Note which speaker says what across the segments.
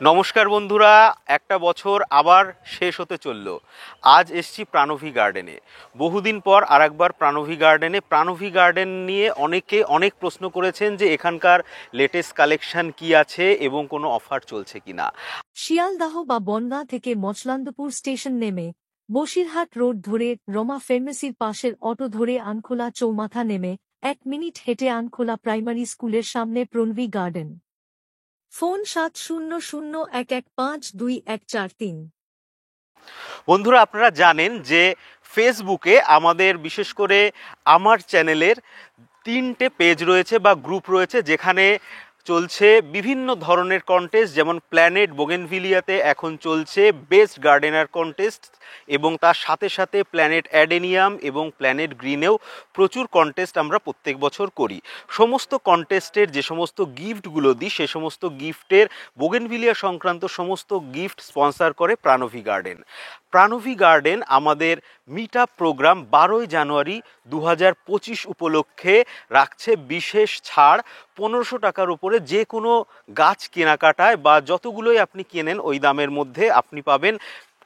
Speaker 1: নমস্কার বন্ধুরা, একটা বছর আবার শেষ হতে চললো। আজ এসছি প্রাণভী গার্ডেনে। বহুদিন পর আরেকবার প্রাণভী গার্ডেন নিয়ে অনেকে অনেক প্রশ্ন করেছেন যে এখানকার লেটেস্ট কালেকশন কি আছে এবং কোনো অফার চলছে কিনা।
Speaker 2: শিয়ালদাহ বা বনগাঁ থেকে মচলান্দপুর স্টেশন নেমে বসিরহাট রোড ধরে রমা ফার্মেসির পাশের অটো ধরে আনখোলা চৌমাথা নেমে 1 মিনিট হেঁটে আনখোলা প্রাইমারি স্কুলের সামনে প্রণভী গার্ডেন। ফোন 7001152143।
Speaker 1: বন্ধুরা, আপনারা জানেন যে ফেসবুকে আমাদের, বিশেষ করে আমার চ্যানেলের 3টে পেজ রয়েছে বা গ্রুপ রয়েছে, যেখানে চলছে বিভিন্ন ধরনের কন্টেস্ট। যেমন প্ল্যানেট বোগেনভিলিয়াতে এখন চলছে বেস্ট গার্ডেনার কন্টেস্ট, এবং তার সাথে সাথে প্ল্যানেট অ্যাডেনিয়াম এবং প্ল্যানেট গ্রিনেও প্রচুর কন্টেস্ট আমরা প্রত্যেক বছর করি। সমস্ত কন্টেস্টের যে সমস্ত গিফটগুলো দিই, সে সমস্ত গিফটের বোগেনভিলিয়া সংক্রান্ত সমস্ত গিফট স্পন্সর করে প্রাণভী গার্ডেন। প্রাণভী গার্ডেন আমাদের মিট আপ প্রোগ্রাম 12ই জানুয়ারি 2025 উপলক্ষে রাখছে বিশেষ ছাড়। 1500 টাকার উপরে যে কোনো গাছ কেনাকাটায় বা যতগুলোই আপনি কেনেন ওই দামের মধ্যে আপনি পাবেন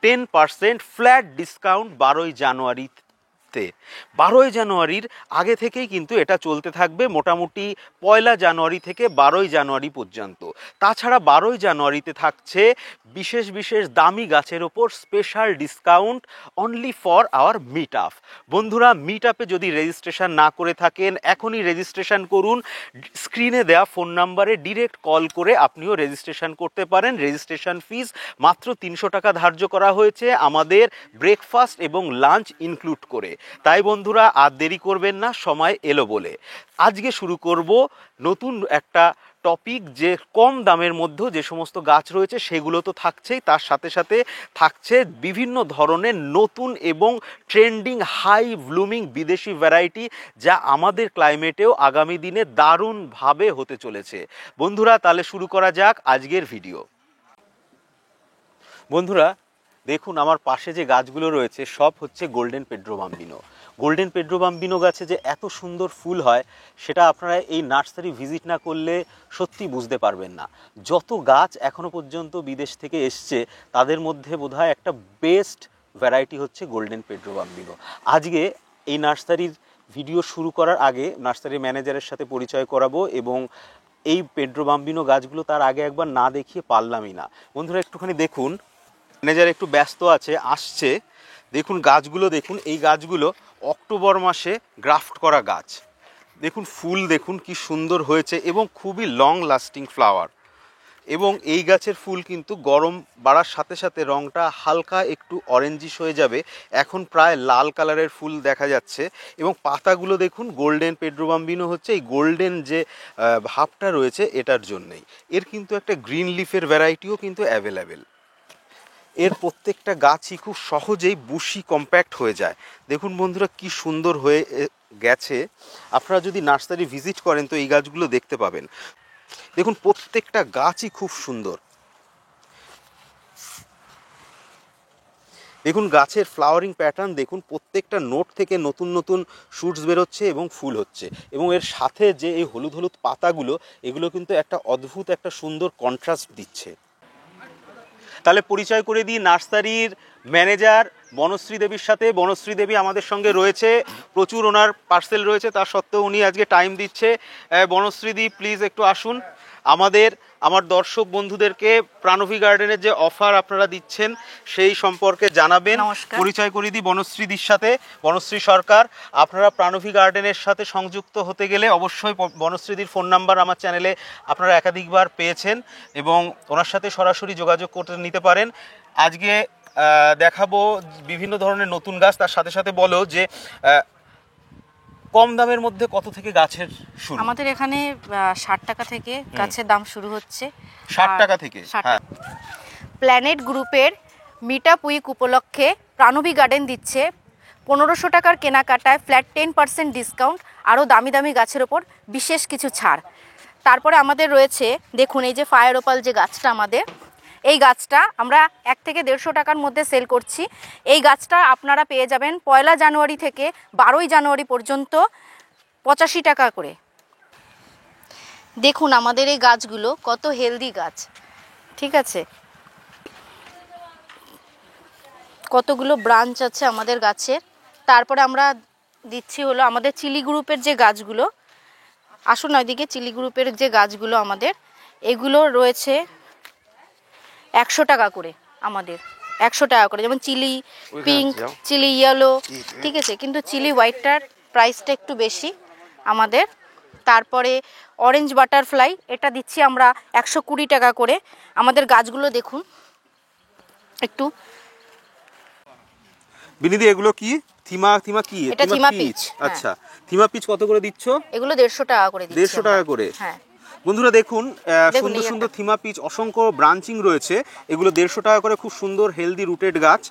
Speaker 1: 10% ফ্ল্যাট ডিসকাউন্ট 12ই জানুয়ারিতে। 12ই জানুয়ারির আগে থেকেই কিন্তু এটা চলতে থাকবে, মোটামুটি 1 জানুয়ারি থেকে 12ই জানুয়ারি পর্যন্ত। তাছাড়া 12ই জানুয়ারিতে থাকছে বিশেষ বিশেষ দামি গাছের ওপর special discount only for our meet up. বন্ধুরা, মিট আপে যদি রেজিস্ট্রেশন না করে থাকেন, এখনই রেজিস্ট্রেশন করুন। স্ক্রিনে দেওয়া ফোন নাম্বারে ডিরেক্ট কল করে আপনিও রেজিস্ট্রেশন করতে পারেন। রেজিস্ট্রেশন ফিস মাত্র 300 টাকা ধার্য করা হয়েছে, আমাদের ব্রেকফাস্ট এবং লাঞ্চ ইনক্লুড করে। তাই বন্ধুরা, আর দেরি করবেন না, সময় এলো বলে। আজকে শুরু করব নতুন একটা টপিক, যে কম দামের মধ্যে যে সমস্ত গাছ রয়েছে সেগুলো তো থাকছেই, তার সাথে সাথে থাকছে বিভিন্ন ধরনের নতুন এবং ট্রেন্ডিং হাই ব্লুমিং বিদেশি ভ্যারাইটি, যা আমাদের ক্লাইমেটেও আগামী দিনে দারুণভাবে হতে চলেছে। বন্ধুরা, তাহলে শুরু করা যাক আজকের ভিডিও। বন্ধুরা দেখুন, আমার পাশে যে গাছগুলো রয়েছে সব হচ্ছে golden Pedro Bambino. Golden Pedro Bambino গাছে যে এত সুন্দর ফুল হয়, সেটা আপনারা এই নার্সারি ভিজিট না করলে সত্যি বুঝতে পারবেন না। যত গাছ এখনো পর্যন্ত বিদেশ থেকে এসছে, তাদের মধ্যে বোধহয় একটা বেস্ট ভ্যারাইটি হচ্ছে গোল্ডেন পেড্রো বাম্বিনো। আজকে এই নার্সারির ভিডিও শুরু করার আগে নার্সারি ম্যানেজারের সাথে পরিচয় করাবো, এবং এই পেড্রো বাম্বিনো গাছগুলো তার আগে একবার না দেখিয়ে পারলামই না। বন্ধুরা একটুখানি দেখুন, ম্যানেজার একটু ব্যস্ত আছে, আসছে। দেখুন গাছগুলো, দেখুন এই গাছগুলো অক্টোবর মাসে গ্রাফট করা গাছ। দেখুন ফুল দেখুন কি সুন্দর হয়েছে এবং খুবই লং লাস্টিং ফ্লাওয়ার। এবং এই গাছের ফুল কিন্তু গরম বাড়ার সাথে সাথে রঙটা হালকা একটু অরেঞ্জিশ হয়ে যাবে। এখন প্রায় লাল কালারের ফুল দেখা যাচ্ছে, এবং পাতাগুলো দেখুন গোল্ডেন পেড্রো বাম্বিনো হচ্ছে এই গোল্ডেন যে ভাবটা রয়েছে এটার জন্যই। এর কিন্তু একটা গ্রিন লিফের ভ্যারাইটিও কিন্তু অ্যাভেলেবেল। এর প্রত্যেকটা গাছই খুব সহজেই বুশি কম্প্যাক্ট হয়ে যায়। দেখুন বন্ধুরা কি সুন্দর হয়ে গেছে। আপনারা যদি নার্সারি ভিজিট করেন তো এই গাছগুলো দেখতে পাবেন। দেখুন প্রত্যেকটা গাছই খুব সুন্দর। দেখুন গাছের ফ্লাওয়ারিং প্যাটার্ন দেখুন, প্রত্যেকটা নোট থেকে নতুন নতুন শুটস বেরোচ্ছে এবং ফুল হচ্ছে, এবং এর সাথে যে এই হলুদ হলুদ পাতাগুলো, এগুলো কিন্তু একটা অদ্ভুত একটা সুন্দর কন্ট্রাস্ট দিচ্ছে। তাহলে পরিচয় করে দিই নার্সারির ম্যানেজার বনশ্রী দেবীর সাথে। বনশ্রী দেবী আমাদের সঙ্গে রয়েছে, প্রচুর ওনার পার্সেল রয়েছে, তা সত্ত্বেও উনি আজকে টাইম দিচ্ছে। বনশ্রী দি প্লিজ একটু আসুন। আমার দর্শক বন্ধুদেরকে প্রাণভী গার্ডেনের যে অফার আপনারা দিচ্ছেন সেই সম্পর্কে জানাবেন। পরিচয় করে দিই বনশ্রীদির সাথে। বনশ্রী সরকার। আপনারা প্রাণভী গার্ডেনের সাথে সংযুক্ত হতে গেলে অবশ্যই বনশ্রীদির ফোন নাম্বার আমার চ্যানেলে আপনারা একাধিকবার পেয়েছেন, এবং ওনার সাথে সরাসরি যোগাযোগ করতে নিতে পারেন। আজকে দেখাবো বিভিন্ন ধরনের নতুন গাছ, তার সাথে সাথে বলো যে কম দামের মধ্যে কত থেকে গাছের শুরু?
Speaker 3: আমাদের এখানে 60 টাকা থেকে গাছের দাম শুরু হচ্ছে।
Speaker 1: 60 টাকা থেকে। হ্যাঁ,
Speaker 3: প্ল্যানেট গ্রুপের মিট আপ উইক উপলক্ষে প্রাণভী গার্ডেন দিচ্ছে 1500 টাকার কেনাকাটায় ফ্ল্যাট 10% ডিসকাউন্ট, আরও দামি দামি গাছের ওপর বিশেষ কিছু ছাড়। তারপরে আমাদের রয়েছে, দেখুন এই যে ফায়ার ওপাল যে গাছটা, আমাদের এই গাছটা আমরা 1 থেকে 150 টাকার মধ্যে সেল করছি। এই গাছটা আপনারা পেয়ে যাবেন 1 জানুয়ারি থেকে 12ই জানুয়ারি পর্যন্ত 85 টাকা করে। দেখুন আমাদের এই গাছগুলো কত হেলদি গাছ, ঠিক আছে, কতগুলো ব্রাঞ্চ আছে আমাদের গাছের। তারপরে আমরা দিচ্ছি হলো আমাদের চিলি গ্রুপের যে গাছগুলো, আসুন না ওইদিকে, চিলি গ্রুপের যে গাছগুলো আমাদের, এগুলো রয়েছে 100 টাকা করে, আমাদের 100 টাকা করে। যেমন চিলি পিঙ্ক, চিলি ইয়েলো, ঠিক আছে, কিন্তু চিলি হোয়াইটটার প্রাইসটা একটু বেশি আমাদের। তারপরে অরেঞ্জ বাটারফ্লাই, এটা দিচ্ছি আমরা 120 টাকা করে। আমাদের গাছগুলো দেখুন একটু।
Speaker 1: বিনিদি এগুলো কি থিমা কি?
Speaker 3: এটা থিমা পিচ।
Speaker 1: আচ্ছা, থিমা পিচ কত করে দিচ্ছ?
Speaker 3: এগুলো 150 টাকা করে দিচ্ছি।
Speaker 1: 150 টাকা করে?
Speaker 3: হ্যাঁ।
Speaker 1: বন্ধুরা দেখুন, সুন্দর সুন্দর থিমা পিচ, অসংখ্য ব্রাঞ্চিং রয়েছে, এগুলো 150 টাকা করে। খুব সুন্দর হেলদি রুটেড গাছ।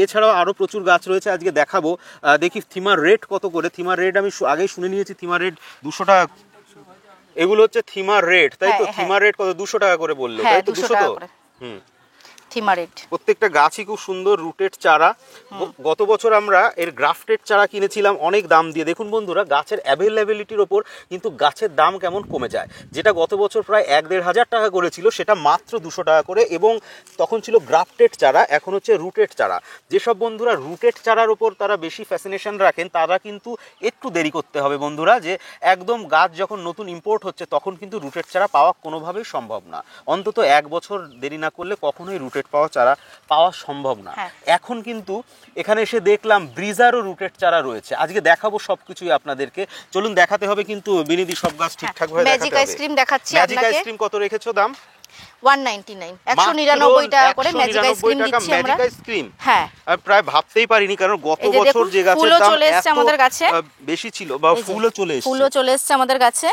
Speaker 1: এছাড়াও আরও প্রচুর গাছ রয়েছে, আজকে দেখাবো। দেখি থিমার রেট কত করে। থিমার রেট আমি আগেই শুনে নিয়েছি, থিমার রেট 200 টাকা। এগুলো হচ্ছে থিমার রেট, তাই তো? থিমার রেট কত? 200 টাকা করে বললো, তাই তো? 200 তো? হুম,
Speaker 3: থিমারেট।
Speaker 1: প্রত্যেকটা গাছই খুব সুন্দর রুটেড চারা। গত বছর আমরা এর গ্রাফটেড চারা কিনেছিলাম অনেক দাম দিয়ে। দেখুন বন্ধুরা, গাছের অ্যাভেলেবিলিটির ওপর কিন্তু গাছের দাম কেমন কমে যায়। যেটা গত বছর প্রায় 1-1.5 হাজার টাকা করেছিল, সেটা মাত্র 200 টাকা করে। এবং তখন ছিল গ্রাফটেড চারা, এখন হচ্ছে রুটেড চারা। যেসব বন্ধুরা রুটেড চারার ওপর তারা বেশি ফ্যাসিনেশন রাখেন, তারা কিন্তু একটু দেরি করতে হবে বন্ধুরা। যে একদম গাছ যখন নতুন ইম্পোর্ট হচ্ছে, তখন কিন্তু রুটেড চারা পাওয়া কোনোভাবেই সম্ভব না। অন্তত 1 বছর দেরি না করলে কখনোই রুটেড পাওয়া চারা পাওয়া সম্ভব না। এখন কিন্তু এখানে এসে দেখলাম ব্রিজারও রুটেড চারা রয়েছে। আজকে দেখাবো সবকিছুই আপনাদেরকে। চলুন, দেখাতে হবে কিন্তু বিনিদি, সব গাছ ঠিকঠাক ভাবে দেখাতে হবে।
Speaker 3: ম্যাজিক আইসক্রিম দেখাচ্ছি আপনাকে।
Speaker 1: ম্যাজিক আইসক্রিম কত রেখেছো দাম?
Speaker 3: 199, 199 টাকা করে ম্যাজিক আইসক্রিম দিচ্ছি আমরা।
Speaker 1: ম্যাজিক আইসক্রিম,
Speaker 3: হ্যাঁ,
Speaker 1: আমি প্রায় ভাবতেই পারিনি, কারণ গত বছর যে গাছের দাম
Speaker 3: চলে এসেছে আমাদের কাছে
Speaker 1: বেশি ছিল, বা ফুলও চলে এসেছে
Speaker 3: আমাদের কাছে।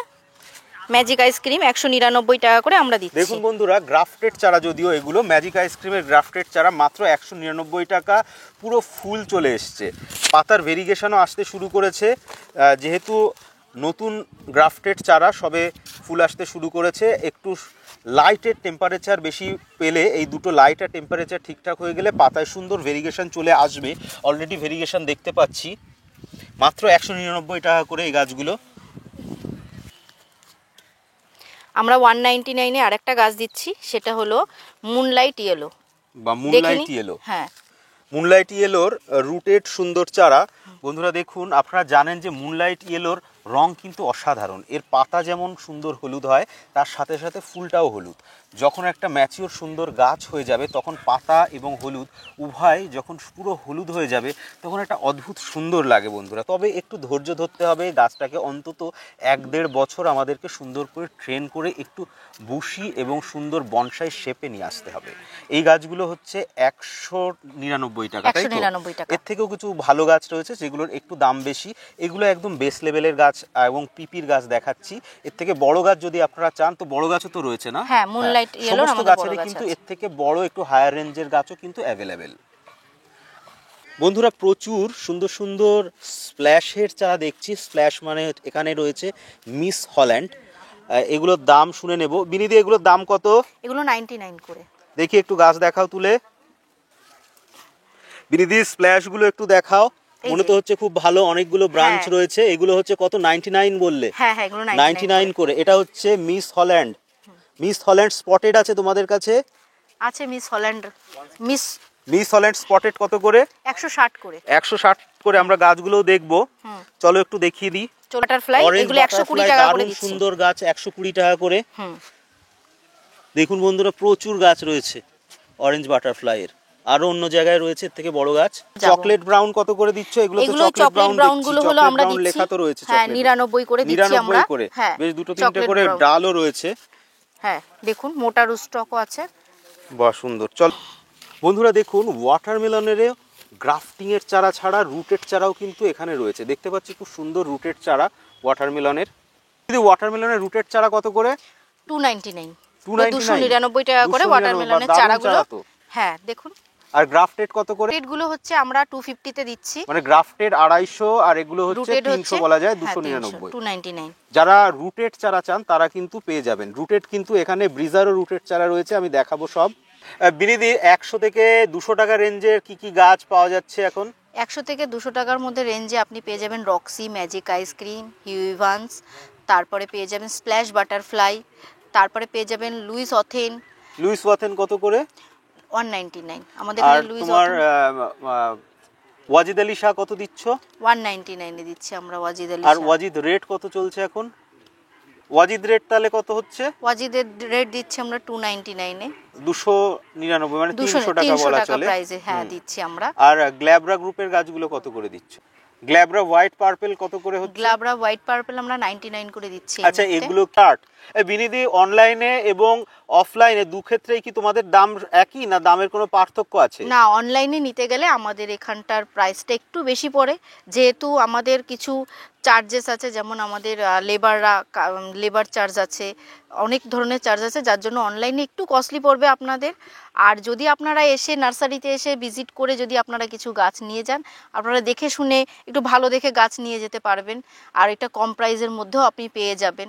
Speaker 3: ম্যাজিক আইসক্রিম 199 টাকা করে আমরা দিচ্ছি।
Speaker 1: দেখুন বন্ধুরা, গ্রাফটেড চারা যদিও এগুলো, ম্যাজিক আইসক্রিমের গ্রাফটেড চারা মাত্র 199 টাকা। পুরো ফুল চলে এসছে, পাতার ভেরিগেশনও আসতে শুরু করেছে। যেহেতু নতুন গ্রাফটেড চারা, সবে ফুল আসতে শুরু করেছে। একটু লাইটের টেম্পারেচার বেশি পেলে, এই দুটো লাইটের টেম্পারেচার ঠিকঠাক হয়ে গেলে পাতায় সুন্দর ভেরিগেশন চলে আসবে। অলরেডি ভেরিগেশন দেখতে পাচ্ছি। মাত্র 199 টাকা করে এই গাছগুলো।
Speaker 3: আমরা 199 এ আরেকটা গাছ দিচ্ছি, সেটা হলো মুনলাইট ইয়েলো
Speaker 1: বা মুনলাইট ইয়েলো।
Speaker 3: হ্যাঁ,
Speaker 1: মুনলাইট ইয়েলোর রুটেড সুন্দর চারা। বন্ধুরা দেখুন, আপনারা জানেন যে মুনলাইট ইয়েলোর রং কিন্তু অসাধারণ। এর পাতা যেমন সুন্দর হলুদ হয়, তার সাথে সাথে ফুলটাও হলুদ। যখন একটা ম্যাচিওর সুন্দর গাছ হয়ে যাবে, তখন পাতা এবং হলুদ উভয় যখন পুরো হলুদ হয়ে যাবে, তখন একটা অদ্ভুত সুন্দর লাগে বন্ধুরা। তবে একটু ধৈর্য ধরতে হবে, গাছটাকে অন্তত 1-1.5 বছর আমাদেরকে সুন্দর করে ট্রেন করে একটু বুশি এবং সুন্দর বনসাই শেপে নিয়ে আসতে হবে। এই গাছগুলো হচ্ছে 199 টাকা, তাই তো?
Speaker 3: 199 টাকা।
Speaker 1: এর থেকেও কিছু ভালো গাছ রয়েছে যেগুলোর একটু দাম বেশি। এগুলো একদম বেস লেভেলের গাছ এবং পিপির গাছ দেখাচ্ছি। এর থেকে বড় গাছ যদি আপনারা চান, তো বড় গাছও তো রয়েছে না?
Speaker 3: হ্যাঁ, মুনলাইট ইয়েলোর
Speaker 1: সমস্ত গাছেরই কিন্তু এর থেকে বড় একটু হায়ার রেঞ্জের গাছও কিন্তু অ্যাভেলেবেল। বন্ধুরা, প্রচুর সুন্দর সুন্দর স্প্ল্যাশের চারা দেখছি। স্প্ল্যাশ মানে এখানে রয়েছে মিস হল্যান্ড। এগুলোর দাম শুনে নেব। বিনিদি, এগুলোর দাম কত?
Speaker 3: এগুলো 99 করে।
Speaker 1: দেখি একটু গাছ দেখাও তুলে। বিনিদি, স্প্ল্যাশগুলো একটু দেখাও। মনে তো হচ্ছে খুব ভালো, অনেকগুলো ব্রাঞ্চ রয়েছে। এগুলো হচ্ছে কত? 99 বললে?
Speaker 3: হ্যাঁ হ্যাঁ, এগুলো
Speaker 1: 99 করে। এটা হচ্ছে Miss Holland. Miss Holland spotted আছে তোমাদের কাছে?
Speaker 3: আছে Miss Holland.
Speaker 1: Miss Holland spotted কত করে?
Speaker 3: 160 করে।
Speaker 1: 160 করে। আমরা গাছগুলোও দেখবো, চলো একটু দেখিয়ে দিই।
Speaker 3: বাটারফ্লাই এগুলো 120 টাকা করে দিচ্ছি।
Speaker 1: সুন্দর গাছ 120 টাকা করে। দেখুন বন্ধুরা, প্রচুর গাছ রয়েছে অরেঞ্জ বাটারফ্লাই এর। আরো অন্য জায়গায় রয়েছে এর থেকে বড় গাছ। চকলেট ব্রাউন কত করে দিচ্ছ? এগুলো তো চকলেট ব্রাউন
Speaker 3: গুলো হলো আমরা দিচ্ছি,
Speaker 1: লেখা তো রয়েছে।
Speaker 3: হ্যাঁ, 99 করে দিচ্ছি আমরা।
Speaker 1: 99 করে। বেশ 2-3টে করে ডালও রয়েছে।
Speaker 3: হ্যাঁ, দেখুন মোটা রুস্টকও আছে।
Speaker 1: বাহ, সুন্দর। চল বন্ধুরা, দেখুন ওয়াটারমেলনের গ্রাফটিং এর চারা ছাড়া রুটেড চারাও কিন্তু এখানে রয়েছে। দেখতে পাচ্ছি খুব সুন্দর রুটেড চারা ওয়াটারমেলনের। কিন্তু ওয়াটারমেলনের রুটেড চারা কত করে?
Speaker 3: 299 টাকা করে ওয়াটারমেলনের চারাগুলো। হ্যাঁ, দেখুন।
Speaker 1: আর গ্রাফটেড কত করে?
Speaker 3: রেটগুলো হচ্ছে আমরা 250 তে দিচ্ছি।
Speaker 1: মানে গ্রাফটেড 250, আর এগুলো হচ্ছে 300 বলা যায়, 299।
Speaker 3: 299।
Speaker 1: যারা রুটেড চারা চান তারা কিন্তু পেয়ে যাবেন। রুটেড কিন্তু এখানে ব্রিজারও রুটেড চারা রয়েছে, আমি দেখাবো সব। বিনিদি, 100 থেকে 200 টাকা রেঞ্জের কি কি গাছ পাওয়া যাচ্ছে এখন?
Speaker 3: 100 থেকে 200 টাকার মধ্যে রেঞ্জে আপনি পেয়ে যাবেন রক্সি, ম্যাজিক আইসক্রিম, হিউইভান্স, তারপরে পেয়ে যাবেন স্প্ল্যাশ বাটারফ্লাই, তারপরে পেয়ে যাবেন লুইস অথেন,
Speaker 1: লুইস ওয়াথেন কত করে?
Speaker 3: 199 আমাদের
Speaker 1: আর
Speaker 3: এখানে লুইস
Speaker 1: তোমার ওয়াজিদ আলী শাহ কত দিচ্ছ?
Speaker 3: 199 এ দিচ্ছি আমরা ওয়াজিদ আলী
Speaker 1: আর
Speaker 3: শাহ।
Speaker 1: ওয়াজিদ রেট কত চলছে এখন? ওয়াজিদ রেট তাহলে কত হচ্ছে?
Speaker 3: ওয়াজিদের রেট দিচ্ছি আমরা 299 এ,
Speaker 1: 299 মানে 300 টাকা
Speaker 3: 300
Speaker 1: বলা
Speaker 3: টাকা
Speaker 1: চলে।
Speaker 3: প্রাইসে হ্যাঁ দিচ্ছি আমরা।
Speaker 1: আর গ্ল্যাবরা গ্রুপের গাছগুলো কত করে দিচ্ছ? গ্ল্যাবরা হোয়াইট পার্পল কত করে হচ্ছে?
Speaker 3: গ্লাবরা হোয়াইট পার্পল আমরা 99 করে দিচ্ছি।
Speaker 1: আচ্ছা এগুলো কাট বিনিদি অনলাইনে এবং অফলাইনে দু ক্ষেত্রেই কি তোমাদের দাম একই না দামের কোনো পার্থক্য আছে?
Speaker 3: না, অনলাইনে নিতে গেলে আমাদের এখানটার প্রাইসটা একটু বেশি পড়ে, যেহেতু আমাদের কিছু চার্জেস আছে, যেমন আমাদের লেবার চার্জ আছে, অনেক ধরনের চার্জ আছে, যার জন্য অনলাইনে একটু কস্টলি পড়বে আপনাদের। আর যদি আপনারা এসে নার্সারিতে এসে ভিজিট করে যদি আপনারা কিছু গাছ নিয়ে যান, আপনারা দেখে শুনে একটু ভালো দেখে গাছ নিয়ে যেতে পারবেন, আর এটা কম প্রাইসের মধ্যেও আপনি পেয়ে যাবেন।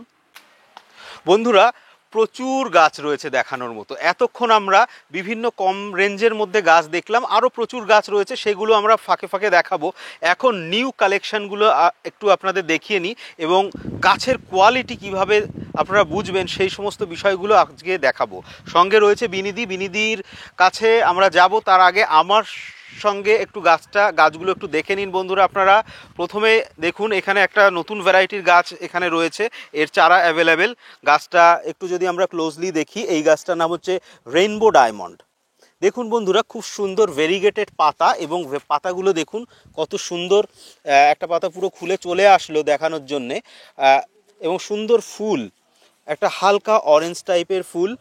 Speaker 1: বন্ধুরা প্রচুর গাছ রয়েছে দেখানোর মতো। এতক্ষণ আমরা বিভিন্ন কম রেঞ্জের মধ্যে গাছ দেখলাম, আরও প্রচুর গাছ রয়েছে, সেগুলো আমরা ফাঁকে ফাঁকে দেখাবো। এখন নিউ কালেকশনগুলো একটু আপনাদের দেখিয়ে নিই এবং গাছের কোয়ালিটি কিভাবে আপনারা বুঝবেন সেই সমস্ত বিষয়গুলো আজকে দেখাবো। সঙ্গে রয়েছে বিনিদির কাছে আমরা যাব, তার আগে আমার সঙ্গে একটু গাছগুলো একটু দেখে নিন বন্ধুরা। আপনারা প্রথমে দেখুন এখানে একটা নতুন ভ্যারাইটির গাছ এখানে রয়েছে, এর চারা অ্যাভেলেবেল। গাছটা একটু যদি আমরা ক্লোজলি দেখি, এই গাছটার নাম হচ্ছে রেইনবো ডায়মন্ড। দেখুন বন্ধুরা খুব সুন্দর ভেরিগেটেড পাতা, এবং পাতাগুলো দেখুন কত সুন্দর, একটা পাতা পুরো খুলে চলে আসলো দেখানোর জন্যে, এবং সুন্দর ফুল, একটা হালকা অরেঞ্জ টাইপের ফুল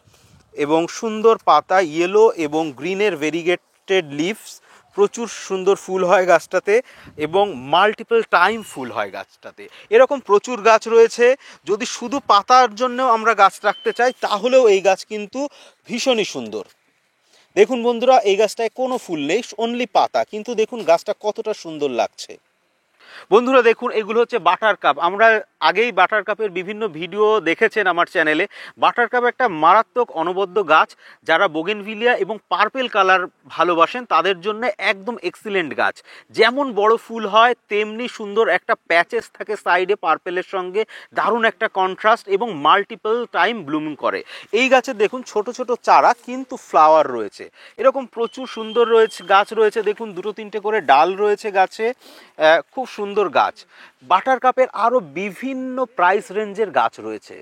Speaker 1: এবং সুন্দর পাতা, ইয়েলো এবং গ্রিনের ভেরিগেটেড লিভস, প্রচুর সুন্দর ফুল হয় গাছটাতে এবং মাল্টিপল টাইম ফুল হয় গাছটাতে। এরকম প্রচুর গাছ রয়েছে। যদি শুধু পাতার জন্য আমরা গাছ রাখতে চাই তাহলেও এই গাছ কিন্তু ভীষণই সুন্দর। দেখুন বন্ধুরা এই গাছটায় কোনো ফুল নেই, অনলি পাতা, কিন্তু দেখুন গাছটা কতটা সুন্দর লাগছে। বন্ধুরা দেখুন এগুলো হচ্ছে বাটার কাপ। আমরা আগেই বাটার কাপের বিভিন্ন ভিডিও দেখেছেন আমার চ্যানেলে। বাটার কাপ একটা মারাত্মক অনবদ্য গাছ, যারা বোগেনভিলিয়া এবং পার্পেল কালার ভালোবাসেন তাদের জন্য একদম এক্সিলেন্ট গাছ। যেমন বড় ফুল হয় তেমনি সুন্দর একটা প্যাচেস থাকে সাইডে পার্পেলের সঙ্গে, দারুণ একটা কন্ট্রাস্ট এবং মাল্টিপল টাইম ব্লুমিং করে। এই গাছের দেখুন ছোট ছোট চারা কিন্তু ফ্লাওয়ার রয়েছে, এরকম প্রচুর সুন্দর গাছ রয়েছে। দেখুন দুটো তিনটে করে ডাল রয়েছে গাছে, খুব সুন্দর গাছ। বাটার কাপের আরও বিভিন্ন প্রাইস রেঞ্জের গাছ রয়েছে।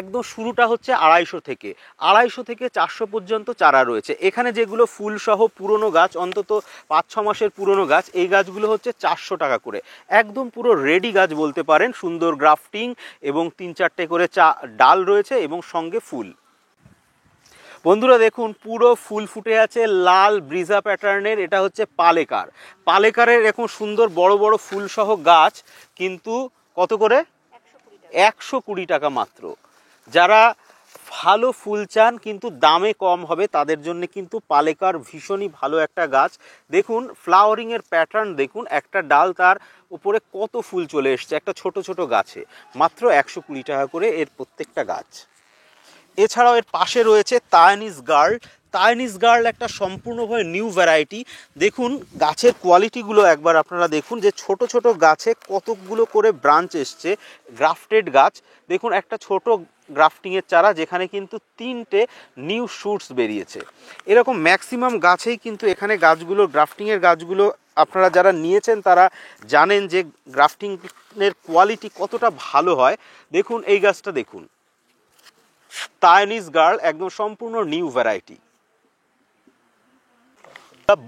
Speaker 1: একদম শুরুটা হচ্ছে 250 থেকে 400 পর্যন্ত চারা রয়েছে। এখানে যেগুলো ফুল সহ পুরনো গাছ, অন্তত 5-6 মাসের পুরনো গাছ, এই গাছগুলো হচ্ছে 400 টাকা করে। একদম পুরো রেডি গাছ বলতে পারেন, সুন্দর গ্রাফটিং এবং 3-4টে করে ডাল রয়েছে এবং সঙ্গে ফুল। বন্ধুরা দেখুন পুরো ফুল ফুটে আছে লাল ব্রিজা প্যাটার্নের, এটা হচ্ছে পালেকারের এরকম সুন্দর বড় বড় ফুল সহ গাছ, কিন্তু কত করে? 120 টাকা মাত্র। যারা ভালো ফুল চান কিন্তু দামে কম হবে তাদের জন্য কিন্তু পালেকার ভীষণই ভালো একটা গাছ। দেখুন ফ্লাওয়ারিংয়ের প্যাটার্ন দেখুন, একটা ডাল তার উপরে কত ফুল চলে এসছে একটা ছোট ছোট গাছে, মাত্র 120 টাকা করে এর প্রত্যেকটা গাছ। এছাড়াও এর পাশে রয়েছে তাইনিস গার্ল, একটা সম্পূর্ণভাবে নিউ ভ্যারাইটি। দেখুন গাছের কোয়ালিটিগুলো একবার আপনারা দেখুন, যে ছোট ছোট গাছে কতগুলো করে ব্রাঞ্চ এসছে, গ্রাফটেড গাছ। দেখুন একটা ছোট গ্রাফটিংয়ের চারা যেখানে কিন্তু 3টে নিউ শুটস বেরিয়েছে। এরকম ম্যাক্সিমাম গাছেই কিন্তু এখানে গাছগুলো, গ্রাফটিংয়ের গাছগুলো আপনারা যারা নিয়েছেন তারা জানেন যে গ্রাফটিংয়ের কোয়ালিটি কতটা ভালো হয়। দেখুন এই গাছটা দেখুন, তাইনিস গার্ল, একদম সম্পূর্ণ নিউ ভ্যারাইটি।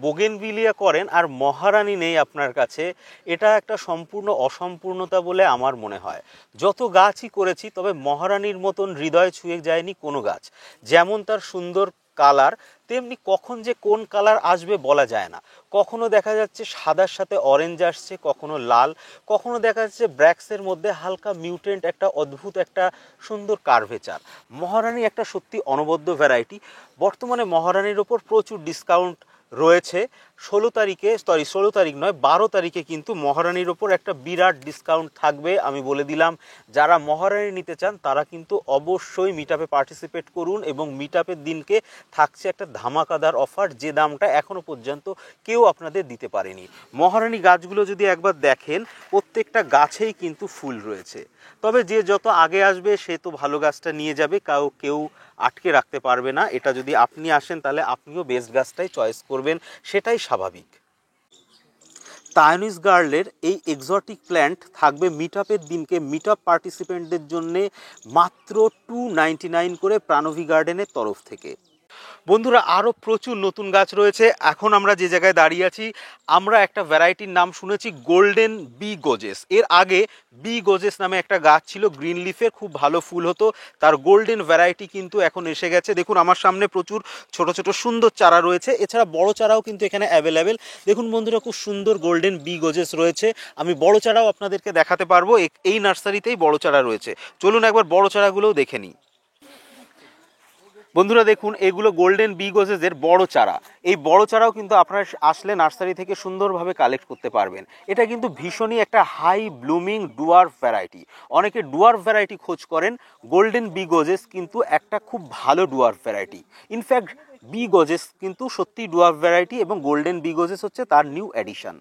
Speaker 1: বোগেনভিলিয়া করেন আর মহারানী নেই আপনার কাছে, এটা একটা সম্পূর্ণ অসম্পূর্ণতা বলে আমার মনে হয়। যত গাছই করেছি তবে মহারানীর মতন হৃদয় ছুঁয়ে যায়নি কোনো গাছ। যেমন তার সুন্দর কালার, তেমনি কখন যে কোন কালার আসবে বলা যায় না। কখনো দেখা যাচ্ছে সাদার সাথে অরেঞ্জ আসছে, কখনো লাল, কখনো দেখা যাচ্ছে ব্র্যাক্সের মধ্যে হালকা মিউটেন্ট একটা অদ্ভুত একটা সুন্দর কার্ভেচার। মহারানী একটা সত্যি অনবদ্য ভ্যারাইটি। বর্তমানে মহারানীর ওপর প্রচুর ডিসকাউন্ট রয়েছে, ষোলো তারিখ নয় 12 তারিখে কিন্তু মহারানীর ওপর একটা বিরাট ডিসকাউন্ট থাকবে। আমি বলে দিলাম, যারা মহারানী নিতে চান তারা কিন্তু অবশ্যই মিটআপে পার্টিসিপেট করুন, এবং মিটআপের দিনকে থাকছে একটা ধামাকাদার অফার, যে দামটা এখনো পর্যন্ত কেউ আপনাদের দিতে পারেনি। মহারানী গাছগুলো যদি একবার দেখেন, প্রত্যেকটা গাছেই কিন্তু ফুল রয়েছে। তবে যে যত আগে আসবে সে তো ভালো গাছটা নিয়ে যাবে, কেউ আটকে রাখতে পারবে না। এটা যদি আপনি আসেন তাহলে আপনিও বেস্ট গাছটাই চয়েস করবেন, সেটাই স্বাভাবিক। তায়োনিস গার্লের এই এক্সোটিক প্ল্যান্ট থাকবে মিটআপের দিনকে মিটআপ পার্টিসিপেন্টদের জন্য মাত্র 299 করে প্রাণবী গার্ডেনের তরফ থেকে। বন্ধুরা, আরও প্রচুর নতুন গাছ রয়েছে। এখন আমরা যে জায়গায় দাঁড়িয়ে আছি, আমরা একটা ভ্যারাইটির নাম শুনেছি গোল্ডেন বি গোজেস। এর আগে বি গোজেস নামে একটা গাছ ছিল গ্রিন লিফের, খুব ভালো ফুল হতো। তার গোল্ডেন ভ্যারাইটি কিন্তু এখন এসে গেছে। দেখুন আমার সামনে প্রচুর ছোট ছোট সুন্দর চারা রয়েছে, এছাড়া বড় চারাও কিন্তু এখানে অ্যাভেলেবেল। দেখুন বন্ধুরা, খুব সুন্দর গোল্ডেন বি গোজেস রয়েছে। আমি বড় চারাও আপনাদেরকে দেখাতে পারবো, এই নার্সারিতেই বড় চারা রয়েছে। চলুন একবার বড় চারাগুলোও দেখে নিই। বন্ধুরা দেখুন, এগুলো গোল্ডেন বি গোজেসের বড় চারা। এই বড় চারাও কিন্তু আপনারা আসলে নার্সারি থেকে সুন্দরভাবে কালেক্ট করতে পারবেন। এটা কিন্তু ভীষণই একটা হাই ব্লুমিং ডুয়ার্ফ ভ্যারাইটি। অনেকে ডুয়ার্ফ ভ্যারাইটি খোঁজ করেন, গোল্ডেন বি গোজেস কিন্তু একটা খুব ভালো dwarf variety. In fact B gorgeous কিন্তু সত্যি ডুয়ার্ফ ভ্যারাইটি, এবং গোল্ডেন বি গোজেস হচ্ছে তার নিউ এডিশন।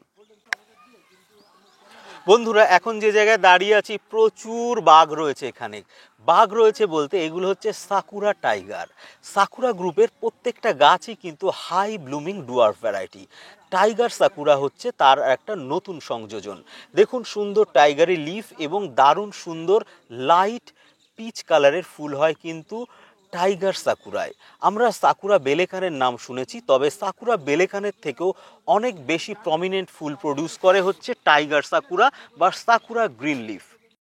Speaker 1: বন্ধুরা, এখন যে জায়গায় দাঁড়িয়ে আছি প্রচুর বাঘ রয়েছে এখানে। বাঘ রয়েছে বলতে এগুলো হচ্ছে সাকুরা টাইগার। সাকুরা গ্রুপের প্রত্যেকটা গাছই কিন্তু high blooming dwarf variety. Tiger sakura হচ্ছে তার একটা নতুন সংযোজন। দেখুন সুন্দর টাইগারি লিফ এবং দারুণ সুন্দর লাইট পিচ কালারের ফুল হয় কিন্তু টাইগার সাকুরায়। আমরা সাকুরা বেলেকানের নাম শুনেছি, তবে সাকুরা বেলেকানের থেকেও অনেক বেশি প্রমিনেন্ট ফুল প্রডিউস করে হচ্ছে টাইগার সাকুরা বা সাকুরা গ্রিন লিফ।